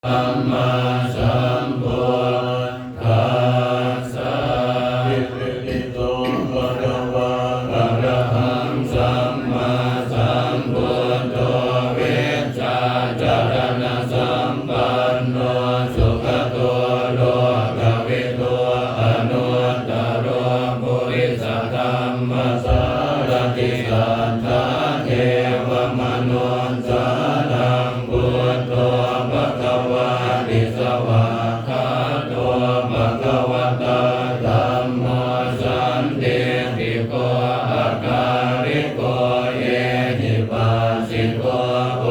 สัมมาสัมพุทธัสสะอิติโตภะคะวะอะระหังสัมมาสัมพุทโธเวชชาจารณะสัมปันโนสุขโตโลกวิทูอนุตตโรปุริสธรรมสารติสัทธาเทวมนุสสานังพุทโธภะคะวะติสวากขาโตภะคะวะตาธัมโมสันติติโกอาการิโกเยหิปัสสิโกโอ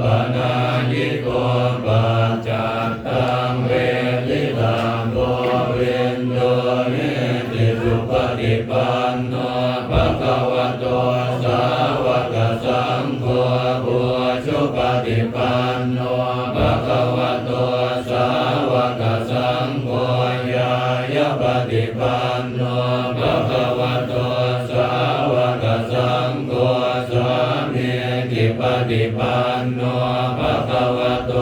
ปนายิโกปัจจัตตังเวทิตังโกวินโยนิติสุปฏิปันโนภะคะวะโตสาวกสังโฆอุชุปฏิปันโนภะคะวะโตสาวกสังโฆญาญาปฏิปันโนภะคะวะโตสาวกสังโฆสามีจิปฏิปันโนภะคะวะโต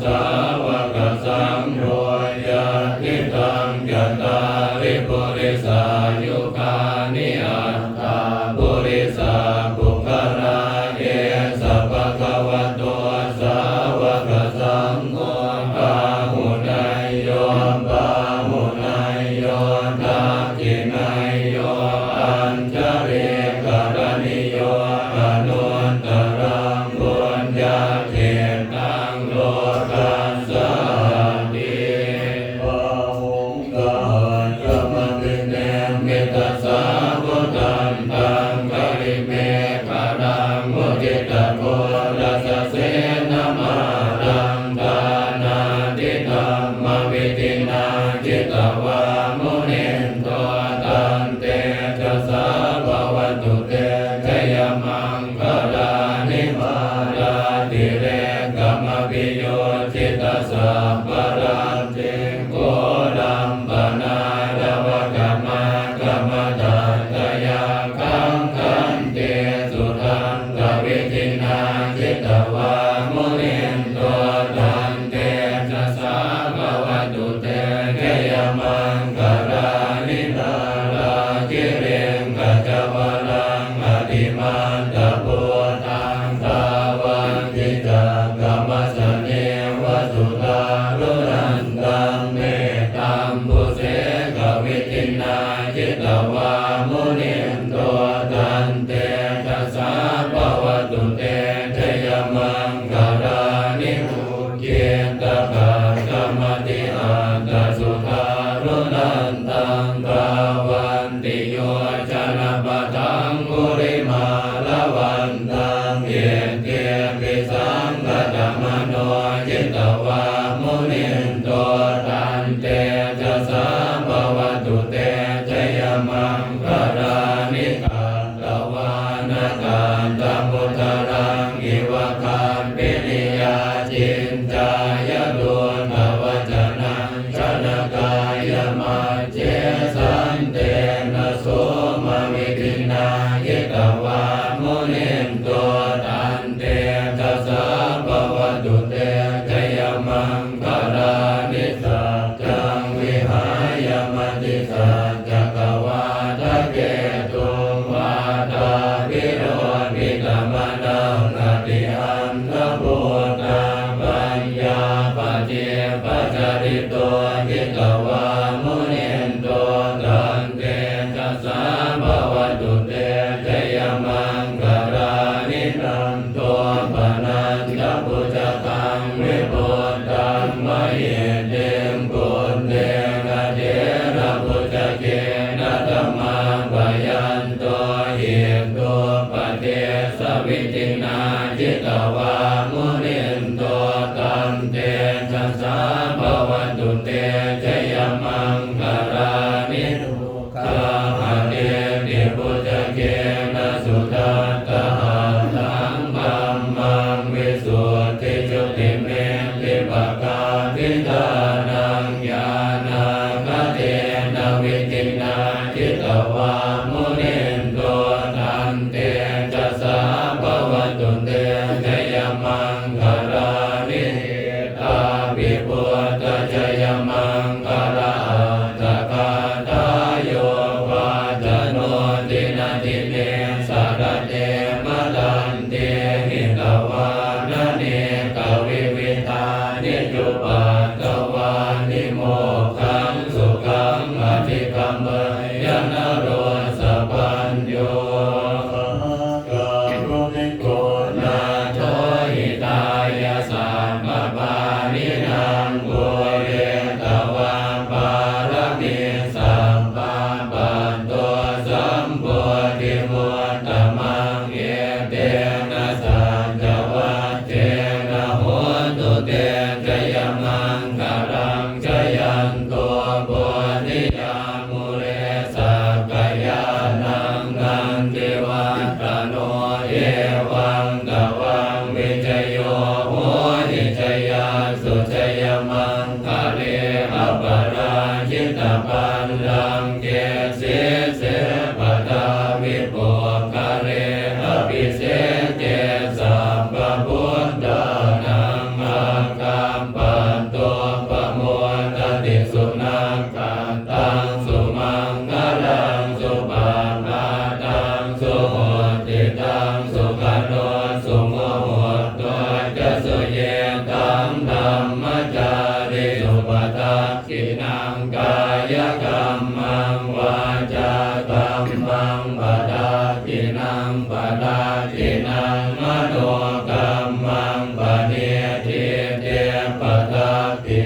สาวกสังโฆญาติตังยัตตาริปุริสายุคานิอัตตาปุริสาปุคลาเยสัพพะคะวะโตสาวกสังโฆปาหุนายโยปาหุนายโยทักขินายโยอัญชริกรณิโยอนุตตรังปุญญาเขตังโลกัสสติปะหุงกายมะปิเนมิตัสสะพุทธันตังกริเมฆะรังมุทิตะโกรัสเสนะมารังทานาทิธัมมวิตินาจิตวามุนินโตตันเตจะสาภวันตุเตชยมังคลานิมาราติเรกมปิโยจิตสัพพะรันติโกรัมปนาดวะกมากมตัตตยาคังคันเตสุทังกวิทินาจิตวามุนินโตตันเตจะสาภวันตุเตชยมังคลานินาราคิเรงกัจจวรังอติมันตปุตังทาวันติจักกมสเนวสุตารุนันตังเมตัมปุเสกวิทินาจิตวามุนินโตตันเตทัสสะภวตุเตชยมังคลานิมุเกตกะกรรมติอัตตสุตารุนันตังกาวันติโยชนะปะทังปุริมาลวันตังเยเตปิสังกตมโนจิตวามุนินโตตันเตจะสาภวตุเตชยมังคลานิกัตตวานกันตมุตรังอิวะคันปิริยาจินจายดุนวจนังชนะกายมัจเจสันเตนะโสมวิตินายิตวามุนินโตตันเตทัสสะภวตุเตชยมังคลานิสัจจังวิหายมติสัจจกวาทะเกตุงวาทาวิโรวิตมนังอติอันทพุทธังปัญญาปเจปจาริโตจิตวามุนินโตตันเตทัสสะภวตุเตชยมังคลานินันโตปนัญจปุจตังวิปุตตังมะเยเตมปุณเตนะเทระปุจเกนะธัมมังปยันโตเหตุปเทสวิตินาจิตวามุนินโตตันเตทัสสะภวตุเตชยมังคลานิทุกขาหะเตติปุจเกนะสุทัตตะหัตถังธัมมังวิสุทธิจุติเมติปะกาทิฏฐานังญาณังคเตนะวิตินาจิตวามุนินโตตันเตจะสาภวตุเตชยมังคลานิตา วิพุทธจยมังคลาตกาตายโยวาจโนตินาติเนสารเตมะลันเตหิตวานเนกวิวิตานิจุปัตตวานิโมกขังสุขังอธิคัมเมยนโรสปัญโยกาลุนิโกนาโทหิตายาสัมปปานินางโกเรตวาปารมิสัมปันปันโตสัมโพธิมุตตมังเอเตนะสัจจวัตเตนะโหตุเตจยมังคลังจยันโตโพธิยามุเรสักกายานังนันติวัตตโนเอวังกวังวิจโยโหหิจยาสุจยมังคะเลอปราชิตปันลังเกเสเสปตาวิปุคะเลอภิเสเจสัมปพุทธานังอาคัมปันโตปโมทติสุนังกันตังสุมังคลังสุปามาตังสุโหติตังสุขโนสุโมโหตุจะสุเยตังธัมมจาริสุปตักขินังกายกรรมังวาจากรรมังปะทากินังปะทากินังมโนกรรมังปะเนทิเตปะทากิ